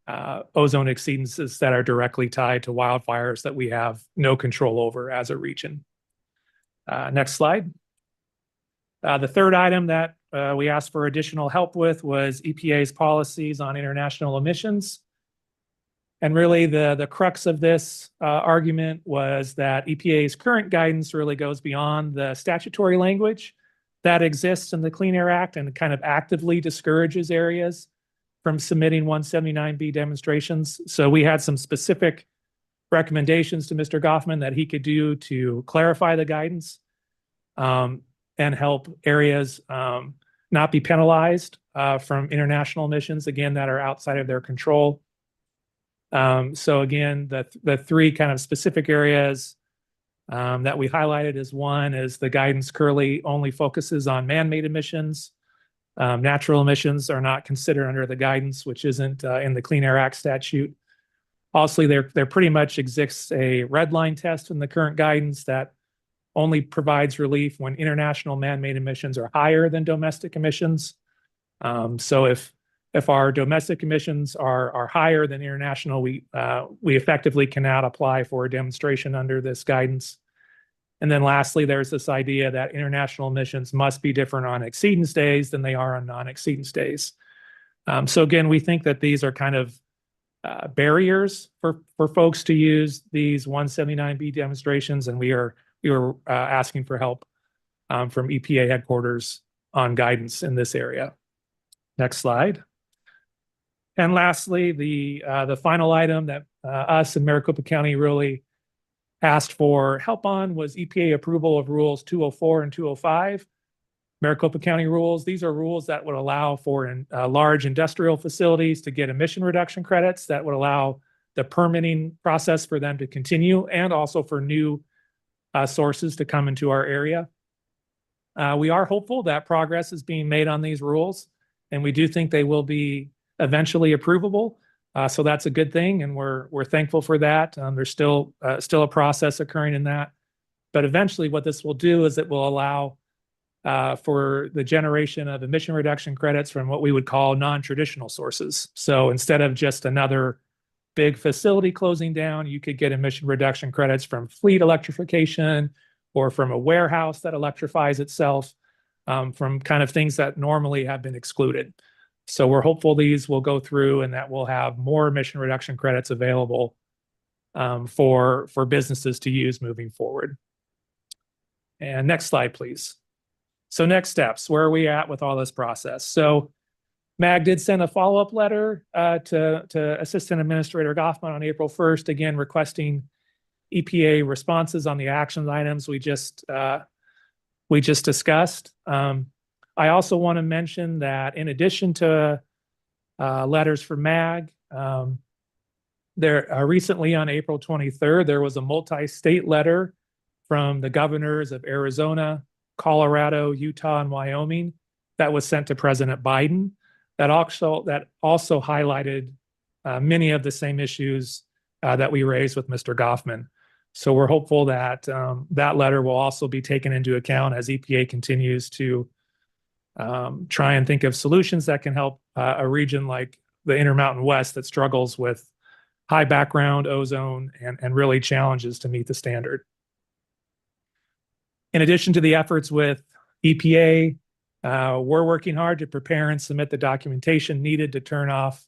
ozone exceedances that are directly tied to wildfires that we have no control over as a region. Next slide. The third item that we asked for additional help with was EPA's policies on international emissions. And really the crux of this argument was that EPA's current guidance really goes beyond the statutory language that exists in the Clean Air Act and kind of actively discourages areas from submitting 179B demonstrations. So we had some specific recommendations to Mr. Goffman that he could do to clarify the guidance and help areas not be penalized from international emissions, again, that are outside of their control. So again, the three kind of specific areas that we highlighted is one is the guidance currently only focuses on man-made emissions. Natural emissions are not considered under the guidance, which isn't in the Clean Air Act statute. Also, there pretty much exists a red line test in the current guidance that only provides relief when international man-made emissions are higher than domestic emissions. So if our domestic emissions are higher than international, we effectively cannot apply for a demonstration under this guidance. And then lastly, there's this idea that international emissions must be different on exceedance days than they are on non-exceedance days. So again, we think that these are kind of barriers for folks to use these 179B demonstrations, and we were asking for help from EPA headquarters on guidance in this area. Next slide. And lastly, the final item that us in Maricopa County really asked for help on was EPA approval of rules 204 and 205. Maricopa County rules, these are rules that would allow for large industrial facilities to get emission reduction credits that would allow the permitting process for them to continue and also for new sources to come into our area. We are hopeful that progress is being made on these rules, and we do think they will be eventually approvable. So that's a good thing, and we're thankful for that. There's still a process occurring in that, but eventually, what this will do is it will allow for the generation of emission reduction credits from what we would call non-traditional sources. So instead of just another big facility closing down, you could get emission reduction credits from fleet electrification or from a warehouse that electrifies itself, from kind of things that normally have been excluded. So we're hopeful these will go through and that we'll have more emission reduction credits available for businesses to use moving forward. And next slide, please. So next steps, where are we at with all this process? So MAG did send a follow-up letter to Assistant Administrator Goffman on April 1st, again, requesting EPA responses on the action items we just discussed. I also want to mention that in addition to letters from MAG, there recently on April 23rd, there was a multi-state letter from the governors of Arizona, Colorado, Utah, and Wyoming that was sent to President Biden that also highlighted many of the same issues that we raised with Mr. Goffman. So we're hopeful that that letter will also be taken into account as EPA continues to try and think of solutions that can help a region like the Intermountain West that struggles with high background ozone and really challenges to meet the standard. In addition to the efforts with EPA, we're working hard to prepare and submit the documentation needed to turn off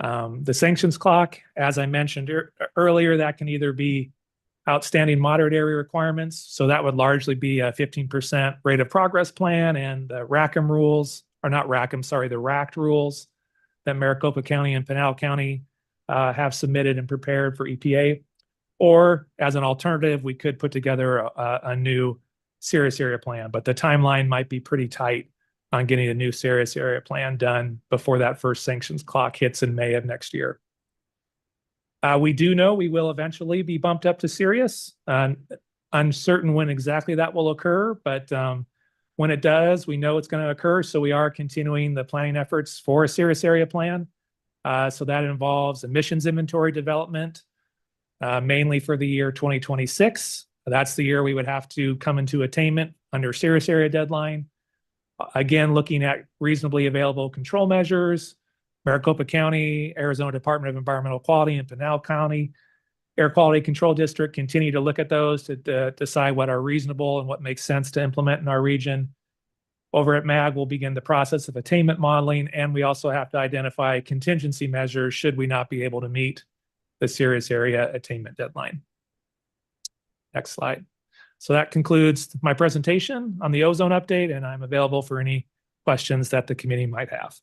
the sanctions clock. As I mentioned earlier, that can either be outstanding moderate area requirements. So that would largely be a 15% rate of progress plan and the RACM rules, or not RACM, sorry, the RACT rules that Maricopa County and Pinal County have submitted and prepared for EPA. Or as an alternative, we could put together a new serious area plan, but the timeline might be pretty tight on getting a new serious area plan done before that first sanctions clock hits in May of next year. We do know we will eventually be bumped up to serious. Uncertain when exactly that will occur, but when it does, we know it's going to occur. So we are continuing the planning efforts for a serious area plan. So that involves emissions inventory development, mainly for the year 2026. That's the year we would have to come into attainment under serious area deadline. Again, looking at reasonably available control measures, Maricopa County, Arizona Department of Environmental Quality, and Pinal County Air Quality Control District continue to look at those to decide what are reasonable and what makes sense to implement in our region. Over at MAG, we'll begin the process of attainment modeling, and we also have to identify contingency measures should we not be able to meet the serious area attainment deadline. Next slide. So that concludes my presentation on the ozone update, and I'm available for any questions that the committee might have.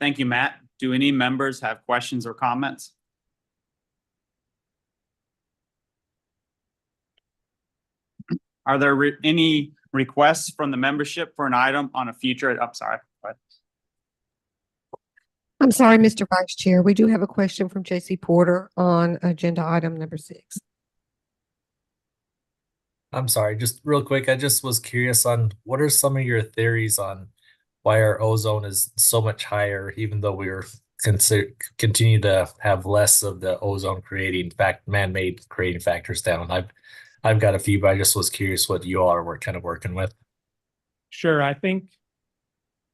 Thank you, Matt. Do any members have questions or comments? Are there any requests from the membership for an item on a future? I'm sorry. Go ahead. I'm sorry, Mr. Vice Chair. We do have a question from J.C. Porter on agenda item number 6. I'm sorry, just real quick, I just was curious on what are some of your theories on why our ozone is so much higher, even though we're continue to have less of the ozone creating man-made creating factors down. I've got a few, but I just was curious what you all are kind of working with. Sure. I think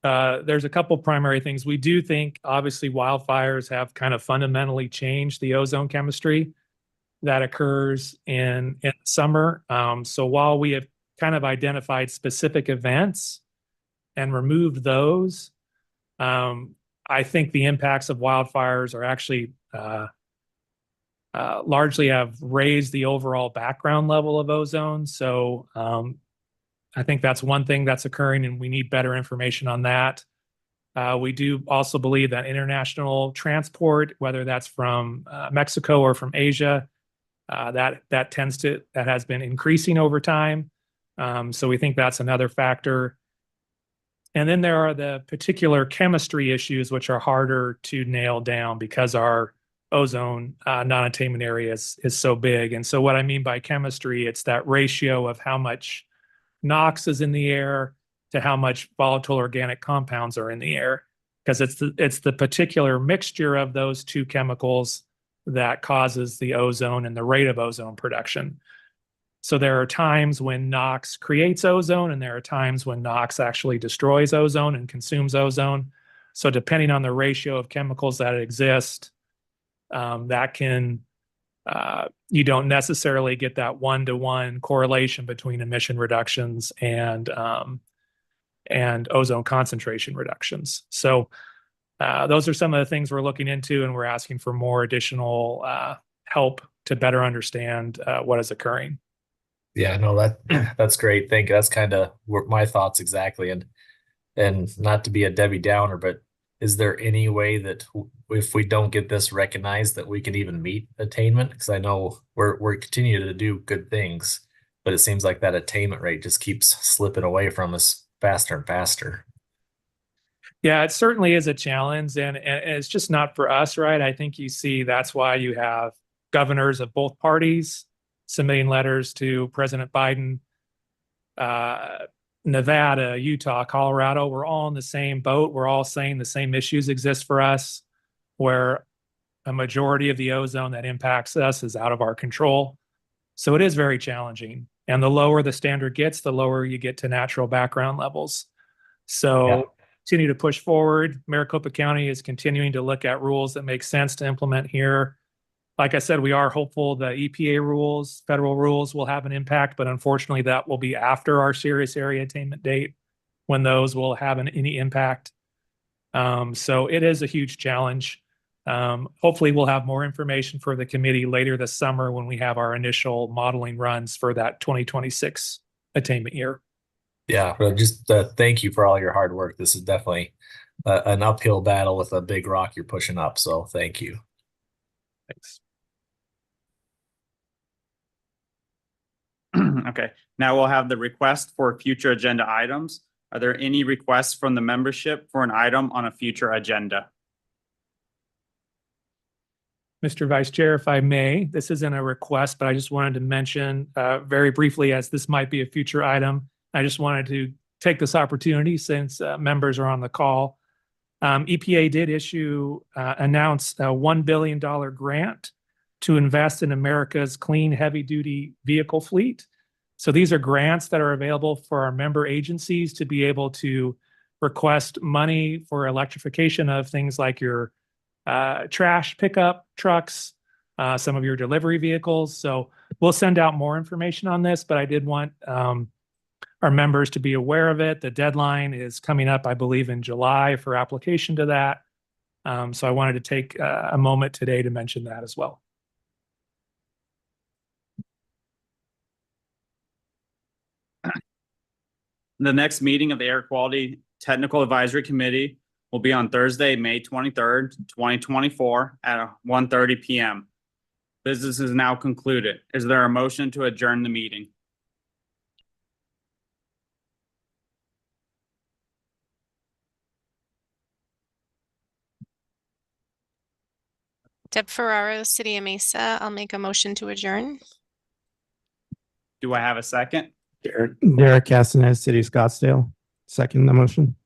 there's a couple primary things. We do think, obviously, wildfires have kind of fundamentally changed the ozone chemistry that occurs in summer. So while we have kind of identified specific events and removed those, I think the impacts of wildfires are actually largely have raised the overall background level of ozone. So I think that's one thing that's occurring, and we need better information on that. We do also believe that international transport, whether that's from Mexico or from Asia, that has been increasing over time. So we think that's another factor. And then there are the particular chemistry issues, which are harder to nail down because our ozone non-attainment area is so big. And so what I mean by chemistry, it's that ratio of how much NOx is in the air to how much volatile organic compounds are in the air, because it's the particular mixture of those two chemicals that causes the ozone and the rate of ozone production. So there are times when NOx creates ozone, and there are times when NOx actually destroys ozone and consumes ozone. So depending on the ratio of chemicals that exist, that can, you don't necessarily get that one-to-one correlation between emission reductions and ozone concentration reductions. So those are some of the things we're looking into, and we're asking for more additional help to better understand what is occurring. Yeah, no, that's great. Thank you. That's kind of my thoughts exactly. And not to be a Debbie Downer, but is there any way that if we don't get this recognized that we can even meet attainment? Because I know we're continuing to do good things, but it seems like that attainment rate just keeps slipping away from us faster and faster. Yeah, it certainly is a challenge, and it's just not for us, right? I think you see that's why you have governors of both parties submitting letters to President Biden. Nevada, Utah, Colorado, we're all in the same boat. We're all saying the same issues exist for us, where a majority of the ozone that impacts us is out of our control. So it is very challenging. And the lower the standard gets, the lower you get to natural background levels. So continue to push forward. Maricopa County is continuing to look at rules that make sense to implement here. Like I said, we are hopeful the EPA rules, federal rules, will have an impact, but unfortunately that will be after our serious area attainment date when those will have any impact. So it is a huge challenge. Hopefully we'll have more information for the committee later this summer when we have our initial modeling runs for that 2026 attainment year. Yeah, but just thank you for all your hard work. This is definitely an uphill battle with a big rock you're pushing up. So thank you. Thanks. Okay, now we'll have the request for future agenda items. Are there any requests from the membership for an item on a future agenda? Mr. Vice Chair, if I may, this isn't a request, but I just wanted to mention very briefly, as this might be a future item, I just wanted to take this opportunity since members are on the call. EPA did announce a $1 billion grant to invest in America's clean heavy-duty vehicle fleet. So these are grants that are available for our member agencies to be able to request money for electrification of things like your trash pickup trucks, some of your delivery vehicles. So we'll send out more information on this, but I did want our members to be aware of it. The deadline is coming up, I believe, in July for application to that. So I wanted to take a moment today to mention that as well. The next meeting of the Air Quality Technical Advisory Committee will be on Thursday, May 23rd, 2024 at 1:30 p.m. Business is now concluded. Is there a motion to adjourn the meeting? Deb Ferraro, City of Mesa. I'll make a motion to adjourn. Do I have a second? Derek Castanez, City of Scottsdale. Second the motion.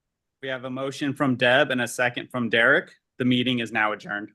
We have a motion from Deb and a second from Derek. The meeting is now adjourned.